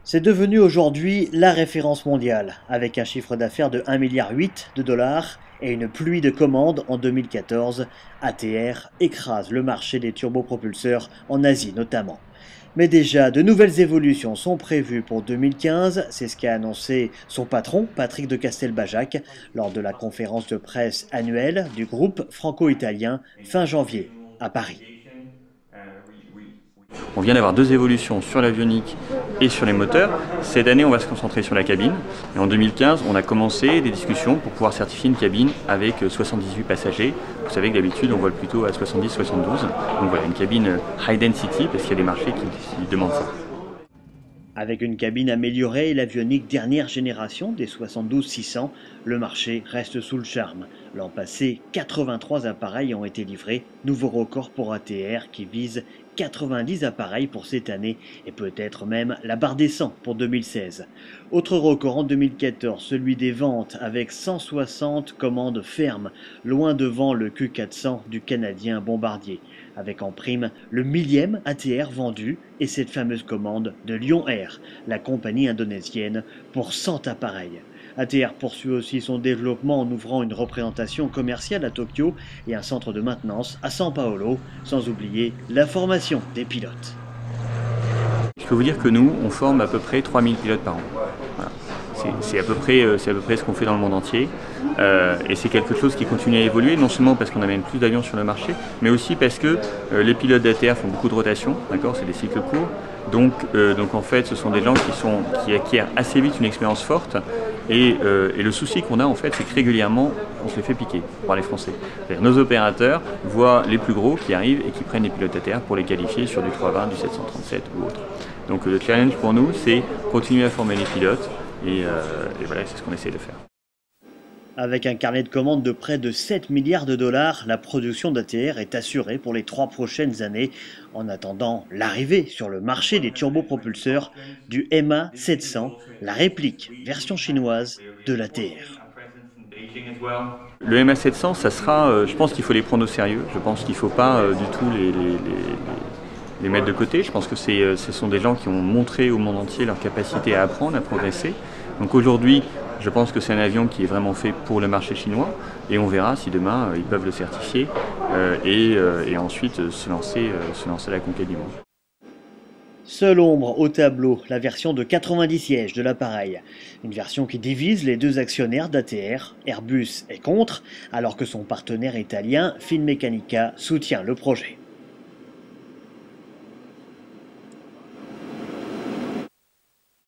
C'est devenu aujourd'hui la référence mondiale, avec un chiffre d'affaires de 1,8 milliard de dollars et une pluie de commandes en 2014. ATR écrase le marché des turbopropulseurs en Asie notamment. Mais déjà, de nouvelles évolutions sont prévues pour 2015, c'est ce qu'a annoncé son patron, Patrick de Castelbajac, lors de la conférence de presse annuelle du groupe franco-italien fin janvier à Paris. On vient d'avoir deux évolutions sur l'avionique et sur les moteurs. Cette année, on va se concentrer sur la cabine. Et en 2015, on a commencé des discussions pour pouvoir certifier une cabine avec 78 passagers. Vous savez que d'habitude, on vole plutôt à 70-72. Donc voilà, une cabine high density parce qu'il y a des marchés qui demandent ça. Avec une cabine améliorée et l'avionique dernière génération des 72-600, le marché reste sous le charme. L'an passé, 83 appareils ont été livrés, nouveau record pour ATR qui vise 90 appareils pour cette année et peut-être même la barre des 100 pour 2016. Autre record en 2014, celui des ventes avec 160 commandes fermes, loin devant le Q400 du Canadien Bombardier, avec en prime le millième ATR vendu et cette fameuse commande de Lion Air, la compagnie indonésienne, pour 100 appareils. ATR poursuit aussi son développement en ouvrant une représentation commerciale à Tokyo et un centre de maintenance à São Paulo, sans oublier la formation des pilotes. Je peux vous dire que nous, on forme à peu près 3000 pilotes par an. Voilà. C'est à peu près ce qu'on fait dans le monde entier. Et c'est quelque chose qui continue à évoluer, non seulement parce qu'on amène plus d'avions sur le marché, mais aussi parce que les pilotes d'ATR font beaucoup de rotation, d'accord, c'est des cycles courts. Donc en fait, ce sont des gens qui acquièrent assez vite une expérience forte. Et le souci qu'on a en fait, c'est que régulièrement, on se les fait piquer par les Français. Nos opérateurs voient les plus gros qui arrivent et qui prennent les pilotes ATR pour les qualifier sur du 320, du 737 ou autre. Donc le challenge pour nous, c'est continuer à former les pilotes et voilà, c'est ce qu'on essaie de faire. Avec un carnet de commandes de près de 7 milliards de dollars, la production d'ATR est assurée pour les 3 prochaines années, en attendant l'arrivée sur le marché des turbopropulseurs du MA700, la réplique version chinoise de l'ATR. Le MA700, ça sera, je pense qu'il faut les prendre au sérieux, je pense qu'il ne faut pas du tout les mettre de côté. Je pense que ce sont des gens qui ont montré au monde entier leur capacité à apprendre, à progresser. Donc aujourd'hui, je pense que c'est un avion qui est vraiment fait pour le marché chinois et on verra si demain ils peuvent le certifier et ensuite se lancer à la conquête du monde. Seule ombre au tableau, la version de 90 sièges de l'appareil. Une version qui divise les deux actionnaires d'ATR, Airbus est contre, alors que son partenaire italien Finmeccanica soutient le projet.